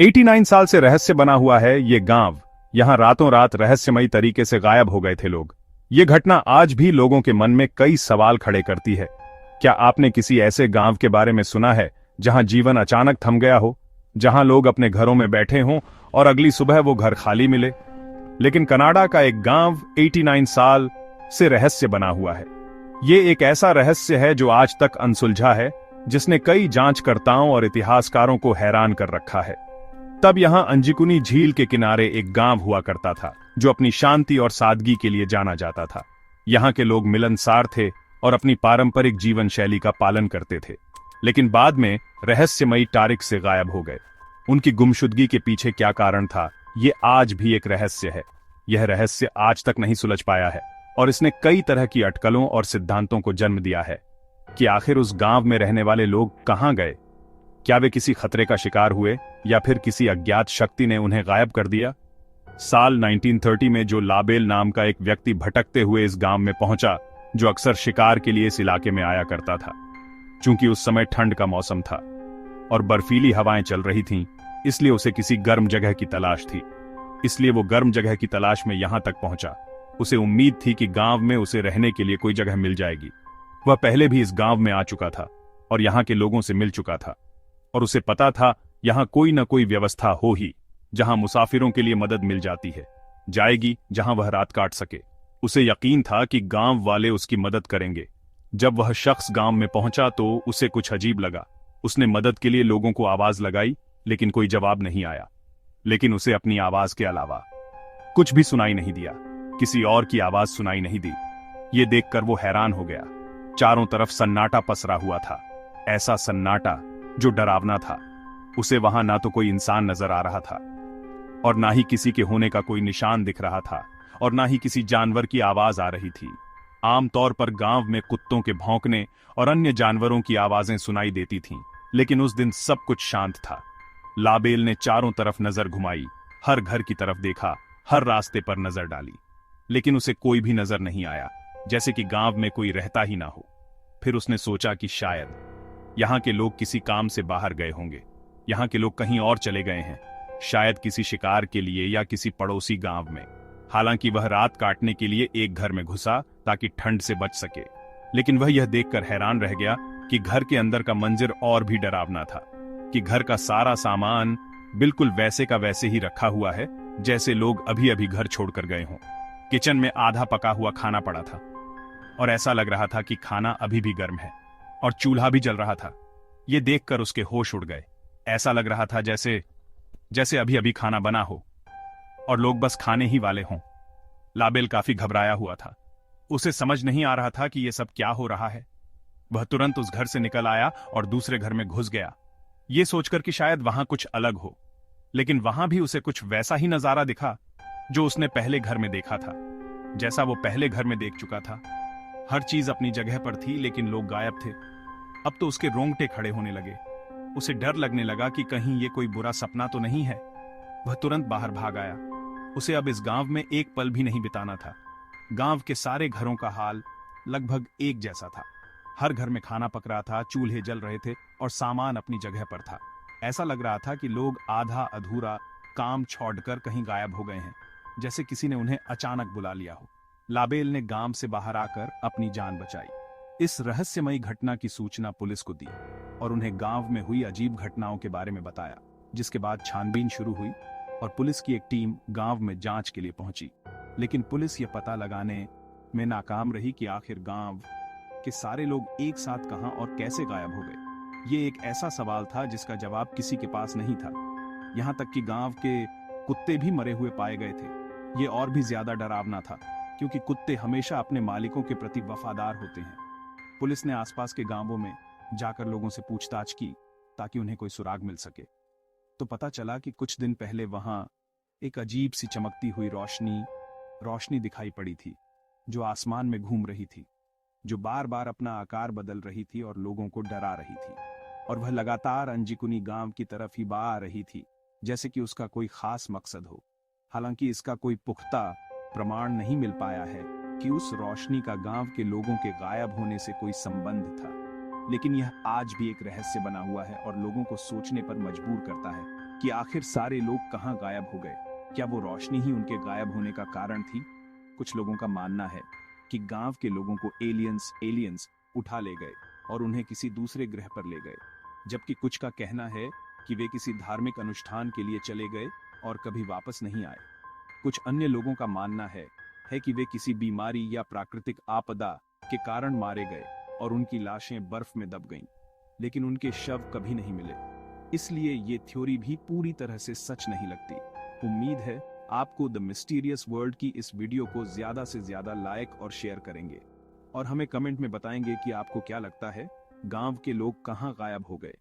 89 साल से रहस्य बना हुआ है ये गांव। यहां रातों रात रहस्यमयी तरीके से गायब हो गए थे लोग। ये घटना आज भी लोगों के मन में कई सवाल खड़े करती है। क्या आपने किसी ऐसे गांव के बारे में सुना है जहां जीवन अचानक थम गया हो, जहां लोग अपने घरों में बैठे हों और अगली सुबह वो घर खाली मिले? लेकिन कनाडा का एक गांव 89 साल से रहस्य बना हुआ है। ये एक ऐसा रहस्य है जो आज तक अनसुलझा है, जिसने कई जांचकर्ताओं और इतिहासकारों को हैरान कर रखा है। तब यहां अंजिकुनी झील के किनारे एक गांव हुआ करता था जो अपनी शांति और सादगी के लिए जाना जाता था। यहां के लोग मिलनसार थे और अपनी पारंपरिक जीवन शैली का पालन करते थे, लेकिन बाद में रहस्यमयी तारीख से गायब हो गए। उनकी गुमशुदगी के पीछे क्या कारण था, ये आज भी एक रहस्य है। यह रहस्य आज तक नहीं सुलझ पाया है और इसने कई तरह की अटकलों और सिद्धांतों को जन्म दिया है कि आखिर उस गांव में रहने वाले लोग कहां गए। क्या वे किसी खतरे का शिकार हुए या फिर किसी अज्ञात शक्ति ने उन्हें गायब कर दिया? साल 1930 में जो लाबेल नाम का एक व्यक्ति भटकते हुए इस गांव में पहुंचा, जो अक्सर शिकार के लिए इस इलाके में आया करता था। चूंकि उस समय ठंड का मौसम था और बर्फीली हवाएं चल रही थीं, इसलिए उसे किसी गर्म जगह की तलाश थी। इसलिए वो गर्म जगह की तलाश में यहां तक पहुंचा। उसे उम्मीद थी कि गांव में उसे रहने के लिए कोई जगह मिल जाएगी। वह पहले भी इस गांव में आ चुका था और यहां के लोगों से मिल चुका था, और उसे पता था यहां कोई न कोई व्यवस्था हो ही जहां मुसाफिरों के लिए मदद मिल जाती है, जाएगी जहां वह रात काट सके। उसे यकीन था कि गांव वाले उसकी मदद करेंगे। जब वह शख्स गांव में पहुंचा तो उसे कुछ अजीब लगा। उसने मदद के लिए लोगों को आवाज लगाई, लेकिन कोई जवाब नहीं आया। लेकिन उसे अपनी आवाज के अलावा कुछ भी सुनाई नहीं दिया। किसी और की आवाज सुनाई नहीं दी। ये देखकर वो हैरान हो गया। चारों तरफ सन्नाटा पसरा हुआ था, ऐसा सन्नाटा जो डरावना था। उसे वहां ना तो कोई इंसान नजर आ रहा था और ना ही किसी के होने का कोई निशान दिख रहा था, और ना ही किसी जानवर की आवाज आ रही थी। आमतौर पर गांव में कुत्तों के भौंकने और अन्य जानवरों की आवाजें सुनाई देती थीं, लेकिन उस दिन सब कुछ शांत था। लाबेल ने चारों तरफ नजर घुमाई, हर घर की तरफ देखा, हर रास्ते पर नजर डाली, लेकिन उसे कोई भी नजर नहीं आया, जैसे कि गांव में कोई रहता ही ना हो। फिर उसने सोचा कि शायद यहां के लोग किसी काम से बाहर गए होंगे, यहां के लोग कहीं और चले गए हैं, शायद किसी शिकार के लिए या किसी पड़ोसी गांव में। हालांकि वह रात काटने के लिए एक घर में घुसा ताकि ठंड से बच सके, लेकिन वह यह देखकर हैरान रह गया कि घर के अंदर का मंजर और भी डरावना था। कि घर का सारा सामान बिल्कुल वैसे का वैसे ही रखा हुआ है जैसे लोग अभी अभी घर छोड़कर गए हों। किचन में आधा पका हुआ खाना पड़ा था और ऐसा लग रहा था कि खाना अभी भी गर्म है, और चूल्हा भी जल रहा था। ये देखकर उसके होश उड़ गए। ऐसा लग रहा था जैसे अभी अभी खाना बना हो और लोग बस खाने ही वाले हों। लाबेल काफी घबराया हुआ था। उसे समझ नहीं आ रहा था कि यह सब क्या हो रहा है। वह तुरंत उस घर से निकल आया और दूसरे घर में घुस गया, ये सोचकर कि शायद वहां कुछ अलग हो। लेकिन वहां भी उसे कुछ वैसा ही नजारा दिखा जो उसने पहले घर में देखा था, जैसा वो पहले घर में देख चुका था। हर चीज अपनी जगह पर थी, लेकिन लोग गायब थे। अब तो उसके रोंगटे खड़े होने लगे। उसे डर लगने लगा कि कहीं ये कोई बुरा सपना तो नहीं है। वह तुरंत बाहर भाग आया। उसे अब इस गांव में एक पल भी नहीं बिताना था। गांव के सारे घरों का हाल लगभग एक जैसा था। हर घर में खाना पक रहा था, चूल्हे जल रहे थे और सामान अपनी जगह पर था। ऐसा लग रहा था कि लोग आधा अधूरा काम छोड़कर कहीं गायब हो गए हैं, जैसे किसी ने उन्हें अचानक बुला लिया हो। लाबेल ने गांव से बाहर आकर अपनी जान बचाई। इस रहस्यमयी घटना की सूचना पुलिस को दी और उन्हें गांव में हुई अजीब घटनाओं के बारे में बताया, जिसके बाद छानबीन शुरू हुई और पुलिस की एक टीम गांव में जांच के लिए पहुंची। लेकिन पुलिस ये पता लगाने में नाकाम रही कि आखिर गांव के सारे लोग एक साथ कहां और कैसे गायब हो गए। ये एक ऐसा सवाल था जिसका जवाब किसी के पास नहीं था। यहां तक कि गांव के कुत्ते भी मरे हुए पाए गए थे। ये और भी ज्यादा डरावना था, क्योंकि कुत्ते हमेशा अपने मालिकों के प्रति वफादार होते हैं। पुलिस ने आसपास के गांवों में जाकर लोगों से पूछताछ की ताकि उन्हें कोई सुराग मिल सके। तो पता चला कि कुछ दिन पहले वहां एक अजीब सी चमकती हुई रोशनी दिखाई पड़ी थी, जो आसमान में घूम रही थी, जो बार बार अपना आकार बदल रही थी और लोगों को डरा रही थी। और वह लगातार अंजिकुनी गांव की तरफ ही आ रही थी, जैसे कि उसका कोई खास मकसद हो। हालांकि इसका कोई पुख्ता प्रमाण नहीं मिल पाया है कि उस रोशनी का गांव के लोगों के गायब होने से कोई संबंध था, लेकिन यह आज भी एक रहस्य बना हुआ है और लोगों को सोचने पर मजबूर करता है कि आखिर सारे लोग कहां गायब हो गए। क्या वो रोशनी ही उनके गायब होने का कारण थी? कुछ लोगों का मानना है कि गांव के लोगों को एलियंस उठा ले गए और उन्हें किसी दूसरे ग्रह पर ले गए, जबकि कुछ का कहना है कि वे किसी धार्मिक अनुष्ठान के लिए चले गए और कभी वापस नहीं आए। कुछ अन्य लोगों का मानना है कि वे किसी बीमारी या प्राकृतिक आपदा के कारण मारे गए और उनकी लाशें बर्फ में दब गईं, लेकिन उनके शव कभी नहीं मिले। इसलिए ये थ्योरी भी पूरी तरह से सच नहीं लगती। उम्मीद है आपको द मिस्टीरियस वर्ल्ड की इस वीडियो को ज्यादा से ज्यादा लाइक और शेयर करेंगे और हमें कमेंट में बताएंगे कि आपको क्या लगता है, गांव के लोग कहां गायब हो गए।